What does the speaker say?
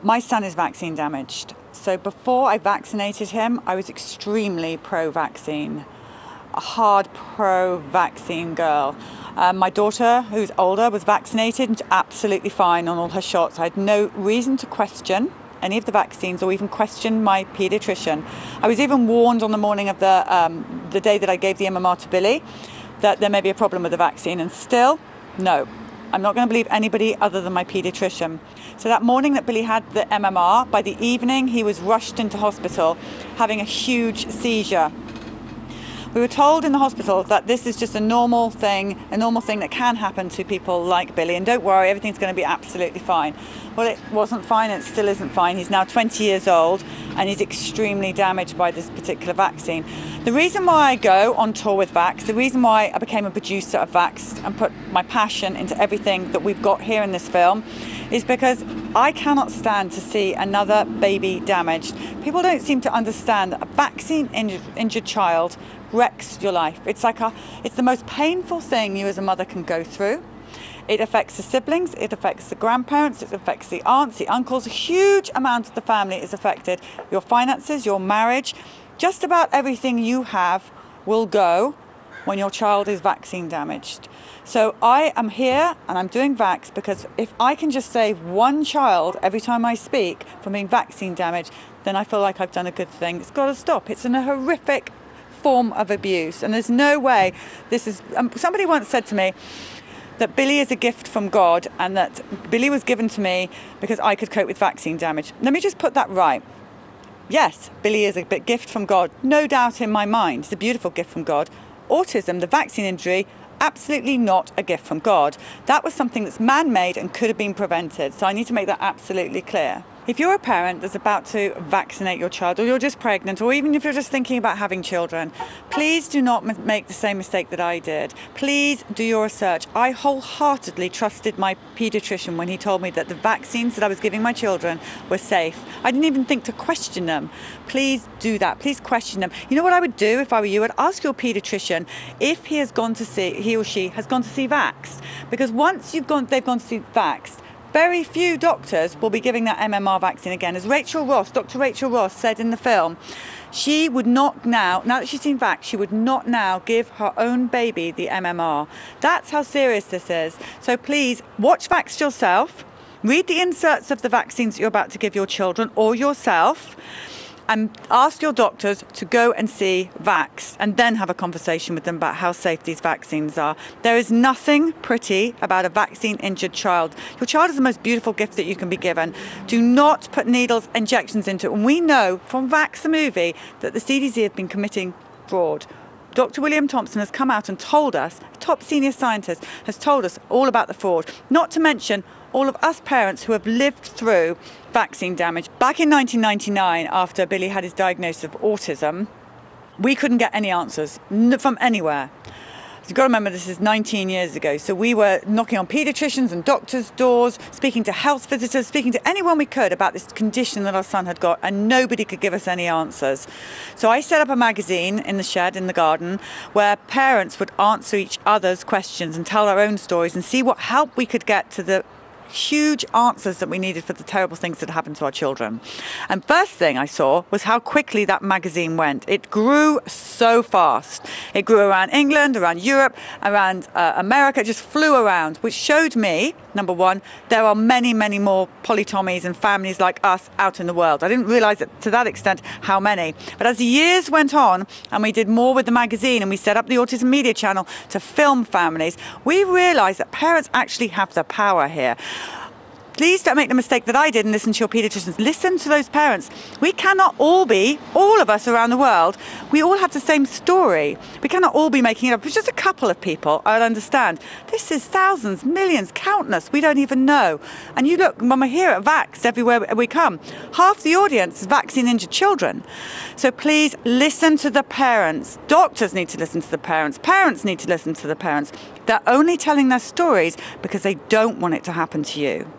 My son is vaccine damaged. So before I vaccinated him, I was extremely pro-vaccine, a hard pro-vaccine girl. My daughter, who's older, was vaccinated and absolutely fine on all her shots. I had no reason to question any of the vaccines or even question my paediatrician. I was even warned on the morning of the day that I gave the MMR to Billy that there may be a problem with the vaccine, and still, no. I'm not going to believe anybody other than my paediatrician. So that morning that Billy had the MMR, by the evening he was rushed into hospital having a huge seizure. We were told in the hospital that this is just a normal thing that can happen to people like Billy, and don't worry, everything's going to be absolutely fine. Well, it wasn't fine, and it still isn't fine. He's now 20 years old and he's extremely damaged by this particular vaccine. The reason why I go on tour with Vax, the reason why I became a producer of Vax and put my passion into everything that we've got here in this film, is because I cannot stand to see another baby damaged. People don't seem to understand that a vaccine injured child wrecks your life. It's the most painful thing you as a mother can go through. It affects the siblings, it affects the grandparents, it affects the aunts, the uncles. A huge amount of the family is affected. Your finances, your marriage, just about everything you have will go when your child is vaccine damaged. So I am here and I'm doing Vax because if I can just save one child every time I speak from being vaccine damaged, then I feel like I've done a good thing. It's got to stop. It's a horrific form of abuse, and there's no way this is... somebody once said to me that Billy is a gift from God and that Billy was given to me because I could cope with vaccine damage. Let me just put that right. Yes, Billy is a gift from God, no doubt in my mind. It's a beautiful gift from God. Autism, the vaccine injury, absolutely not a gift from God. That was something that's man-made and could have been prevented. So I need to make that absolutely clear. If you're a parent that's about to vaccinate your child, or you're just pregnant, or even if you're just thinking about having children, please do not make the same mistake that I did. Please do your research. I wholeheartedly trusted my paediatrician when he told me that the vaccines that I was giving my children were safe. I didn't even think to question them. Please do that. Please question them. You know what I would do if I were you? I'd ask your paediatrician if he or she has gone to see Vaxxed. Because once they've gone to see Vaxxed, very few doctors will be giving that MMR vaccine again. As Dr. Rachel Ross said in the film, she would not now that she's seen Vax, she would not now give her own baby the MMR. That's how serious this is. So please watch Vaxxed yourself, read the inserts of the vaccines that you're about to give your children or yourself, and ask your doctors to go and see Vax and then have a conversation with them about how safe these vaccines are. There is nothing pretty about a vaccine-injured child. Your child is the most beautiful gift that you can be given. Do not put needles, injections into it. And we know from Vax the movie that the CDC have been committing fraud. Dr. William Thompson has come out and told us, a top senior scientist, has told us all about the fraud, not to mention all of us parents who have lived through vaccine damage. Back in 1999, after Billy had his diagnosis of autism, we couldn't get any answers from anywhere. You've got to remember this is 19 years ago, so we were knocking on paediatricians and doctors' doors, speaking to health visitors, speaking to anyone we could about this condition that our son had got, and nobody could give us any answers. So I set up a magazine in the shed in the garden where parents would answer each other's questions and tell their own stories and see what help we could get to the huge answers that we needed for the terrible things that happened to our children. And first thing I saw was how quickly that magazine went. It grew so fast. It grew around England, around Europe, around America. It just flew around, which showed me, number one, there are many, many more polytommies and families like us out in the world. I didn't realize that to that extent how many. But as the years went on and we did more with the magazine and we set up the Autism Media Channel to film families, we realized that parents actually have the power here. Please don't make the mistake that I did and listen to your paediatricians. Listen to those parents. We cannot all of us around the world, we all have the same story. We cannot all be making it up. It's just a couple of people, I'll understand. This is thousands, millions, countless, we don't even know. And you look, when we're here at Vax, everywhere we come, half the audience is vaccine-injured children. So please listen to the parents. Doctors need to listen to the parents. Parents need to listen to the parents. They're only telling their stories because they don't want it to happen to you.